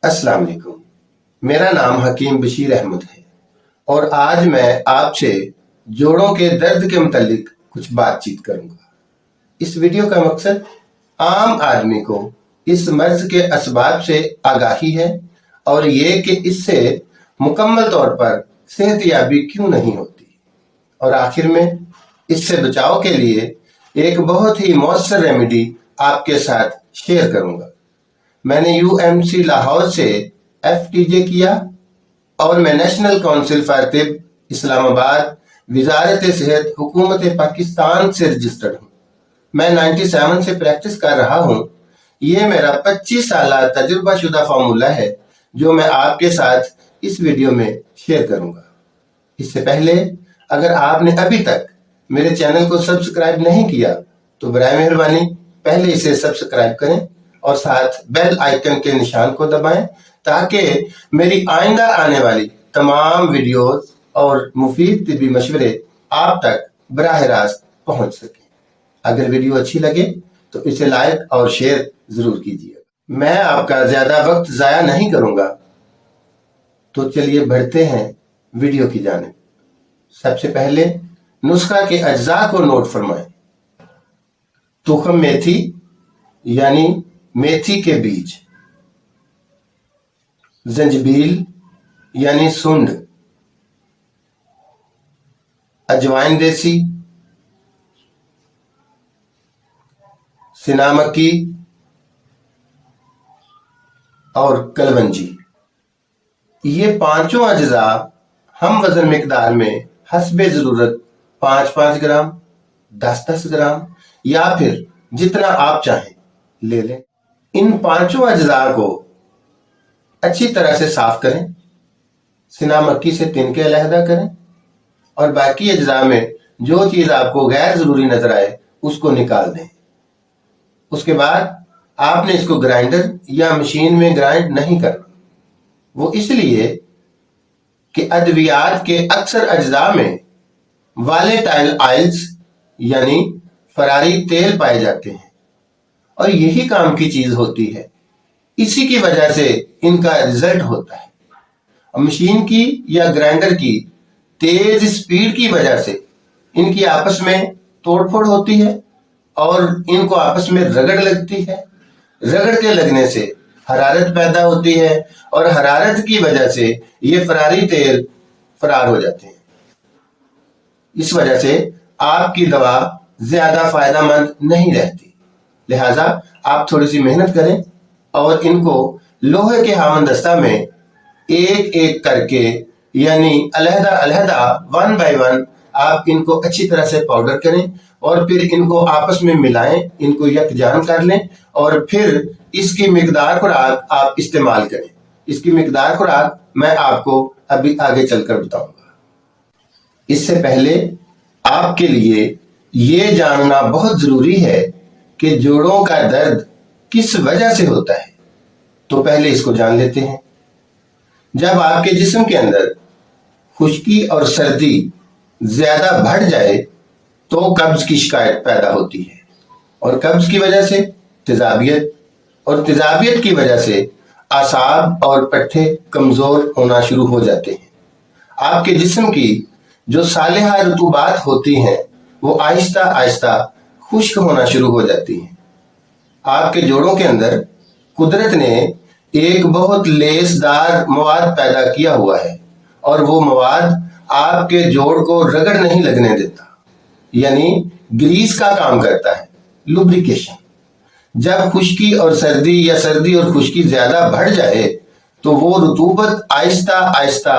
अस्सलाम वालेकुम। मेरा नाम हकीम बशीर अहमद है और आज मैं आपसे जोड़ों के दर्द के मुतालिक कुछ बातचीत करूंगा। इस वीडियो का मकसद आम आदमी को इस मर्ज के असबाब से आगाही है और ये कि इससे मुकम्मल तौर पर सेहतयाबी क्यों नहीं होती, और आखिर में इससे बचाव के लिए एक बहुत ही मौसर रेमेडी आपके साथ शेयर करूंगा। मैंने यूएमसी लाहौर से FTJ किया और मैं नेशनल काउंसिल फॉर तिब इस्लामाबाद वजारत सेहत हुकूमत पाकिस्तान से रजिस्टर्ड हूँ। मैं 97 से प्रैक्टिस कर रहा हूँ। ये मेरा 25 साल तजुर्बा शुदा फार्मूला है जो मैं आपके साथ इस वीडियो में शेयर करूँगा। इससे पहले अगर आपने अभी तक मेरे चैनल को सब्सक्राइब नहीं किया तो बराए मेहरबानी पहले इसे सब्सक्राइब करें और साथ बेल आइकन के निशान को दबाएं ताकि मेरी आइंदा आने वाली तमाम वीडियोस और मुफीद तिबी मशवरे आप तक बराह रास्त पहुंच सकें। अगर वीडियो अच्छी लगे तो इसे लाइक और शेयर जरूर कीजिए। मैं आपका ज्यादा वक्त जाया नहीं करूंगा, तो चलिए बढ़ते हैं वीडियो की जानिब। सबसे पहले नुस्खा के अज्जा को नोट फरमाएं। तुखम मेथी यानी मेथी के बीज, जंजबील यानी सुंड, अजवाइन देसी, सिना मक्की और कलवंजी। ये पांचों अज्जा हम वजन मिकदार में हस्बे जरूरत 5-5 ग्राम, 10-10 ग्राम या फिर जितना आप चाहें ले लें। इन पांचों अज्जा को अच्छी तरह से साफ करें, सिना मक्की से तिनके अलहदा करें और बाकी अज्जा में जो चीज आपको गैर जरूरी नजर आए उसको निकाल दें। उसके बाद आपने इसको ग्राइंडर या मशीन में ग्राइंड नहीं करना। वो इसलिए कि अद्वियात के अक्सर अज्जा में वालेटाइल आयल्स यानी फरारी तेल पाए जाते हैं और यही काम की चीज होती है। इसी की वजह से इनका रिजल्ट होता है। मशीन की या ग्राइंडर की तेज स्पीड की वजह से इनकी आपस में तोड़फोड़ होती है और इनको आपस में रगड़ लगती है। रगड़ के लगने से हरारत पैदा होती है और हरारत की वजह से ये फरारी तेल फरार हो जाते हैं। इस वजह से आपकी दवा ज्यादा फायदेमंद नहीं रहती। लिहाजा आप थोड़ी सी मेहनत करें और इनको लोहे के हामदस्ता में एक एक करके यानी अलहदा अलहदा 1 by 1 आप इनको अच्छी तरह से पाउडर करें और फिर इनको आपस में मिलाएं, इनको यकजान कर लें और फिर इसकी मिकदार खुराक आप इस्तेमाल करें। इसकी मिकदार खुराक मैं आपको अभी आगे चलकर बताऊंगा। इससे पहले आपके लिए ये जानना बहुत जरूरी है कि जोड़ों का दर्द किस वजह से होता है। तो पहले इसको जान लेते हैं। जब आपके जिस्म के अंदर खुश्की और सर्दी ज्यादा बढ़ जाए तो कब्ज की शिकायत पैदा होती है और कब्ज की वजह से तेजाबियत और तेजाबियत की वजह से आसाब और पट्टे कमजोर होना शुरू हो जाते हैं। आपके जिस्म की जो सालिहा रुतूबात होती हैं वो आहिस्ता आहिस्ता खुश्क होना शुरू हो जाती हैं। आपके जोड़ों के अंदर कुदरत ने एक बहुत लेसदार मवाद पैदा किया हुआ है और वो मवाद आपके जोड़ को रगड़ नहीं लगने देता, यानी ग्रीस का काम करता है, लुब्रिकेशन। जब खुश्की और सर्दी या सर्दी और खुश्की ज्यादा बढ़ जाए तो वो रुतूबत आहिस्ता आहिस्ता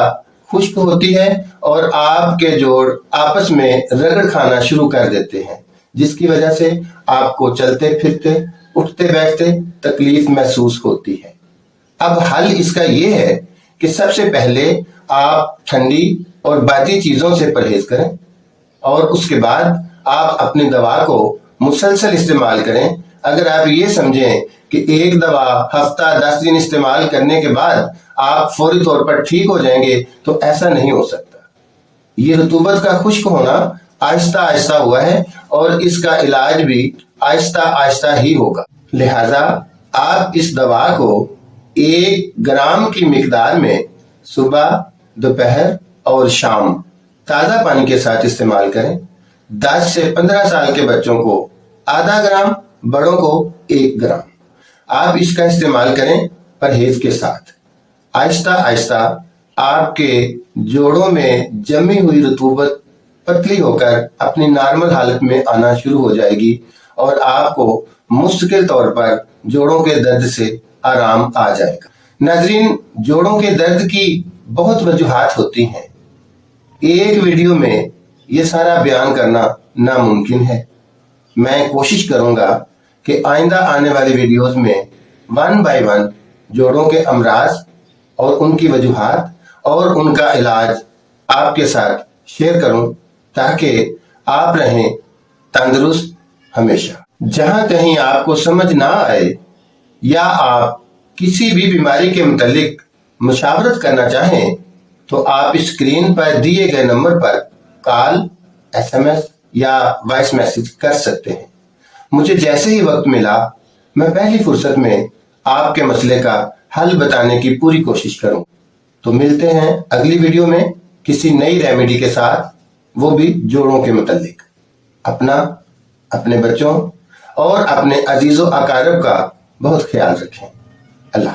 खुश्क होती है और आपके जोड़ आपस में रगड़ खाना शुरू कर देते हैं, जिसकी वजह से आपको चलते फिरते उठते बैठते तकलीफ महसूस होती है। अब हल इसका ये है कि सबसे पहले आप ठंडी और बादी चीजों से परहेज करें और उसके बाद आप अपनी दवा को मुसलसल इस्तेमाल करें। अगर आप ये समझें कि एक दवा हफ्ता 10 दिन इस्तेमाल करने के बाद आप फौरी तौर पर ठीक हो जाएंगे तो ऐसा नहीं हो सकता। ये रतूबत का खुश्क होना आहिस्ता आहिस्ता हुआ है और इसका इलाज भी आहिस्ता आहिस्ता ही होगा। लिहाजा आप इस दवा को 1 ग्राम की मकदार में सुबह, दोपहर और शाम ताज़ा पानी के साथ इस्तेमाल करें। 10 से 15 साल के बच्चों को आधा ग्राम, बड़ों को 1 ग्राम। आप इसका इस्तेमाल करें परहेज के साथ। आहिस्ता आहिस्ता आपके जोड़ों में जमी हुई रतूबत पतली होकर अपनी नॉर्मल हालत में आना शुरू हो जाएगी और आपको मुस्तकिल तौर पर जोड़ों के दर्द से आराम आ जाएगा। नाज़रीन, जोड़ों के दर्द की बहुत वजूहात होती हैं। एक वीडियो में ये सारा बयान करना नामुमकिन है। मैं कोशिश करूंगा कि आइंदा आने वाली वीडियोस में 1 बाय 1 जोड़ों के अमराज और उनकी वजूहात और उनका इलाज आपके साथ शेयर करूं, ताकि आप रहें तंदुरुस्त हमेशा। जहां कहीं आपको समझ ना आए या आप किसी भी बीमारी के मुतालिक मुशावरत करना चाहें तो आप स्क्रीन पर दिए गए नंबर पर कॉल, SMS या वॉइस मैसेज कर सकते हैं। मुझे जैसे ही वक्त मिला मैं पहली फुर्सत में आपके मसले का हल बताने की पूरी कोशिश करूं। तो मिलते हैं अगली वीडियो में किसी नई रेमेडी के साथ, वो भी जोड़ों के मुतालिक। अपना, अपने बच्चों और अपने अजीजों अकारब का बहुत ख्याल रखें। अल्लाह।